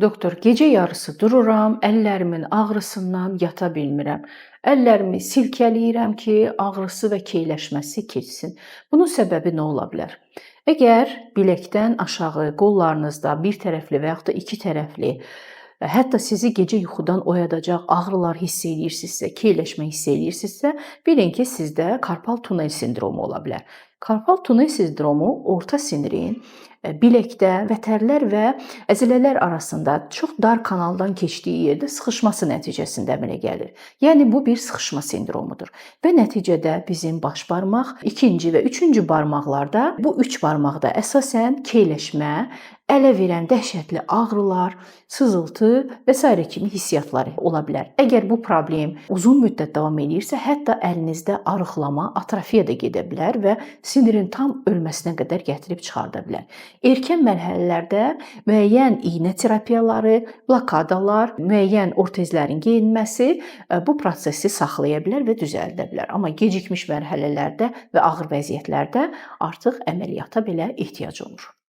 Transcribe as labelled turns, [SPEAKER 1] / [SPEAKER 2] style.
[SPEAKER 1] Doktor, gecə yarısı dururam, əllərimin ağrısından yata bilmirəm. Əllərimi silkələyirəm ki, ağrısı və keyləşməsi keçsin. Bunun səbəbi nə ola bilər? Əgər biləkdən aşağı qollarınızda bir tərəfli və yaxud da iki tərəfli, hətta sizi gecə yuxudan oyadacaq ağrılar hiss edirsinizsə, keyləşmə hiss edirsinizsə, bilin ki, sizdə karpal tunel sindromu ola bilər. Karpal tunel sindromu orta sinrin biləkdə vətərlər və əzələlər arasında çox dar kanaldan keçdiyi yerdə sıxışması nəticəsində əmələ gəlir. Yəni bu bir sıxışma sindromudur və nəticədə bizim baş barmaq, ikinci və üçüncü barmaqlarda, bu üç barmaqda əsasən keyləşmə, ələ verən dəhşətli ağrılar, sızıltı və s. kimi hissiyatlar ola bilər. Əgər bu problem uzun müddət davam edirsə, hətta əlinizdə arıqlama, atrofiya da gedə bilər və sindirin tam ölməsinə qədər gətirib çıxarda bilər. Erkən mərhələlərdə müəyyən iynə terapiyaları, blokadalar, müəyyən ortezlərin geyinməsi bu prosesi saxlaya bilər və düzəldə bilər. Amma gecikmiş mərhələlərdə və ağır vəziyyətlərdə artıq əməliyyata belə ehtiyac olur.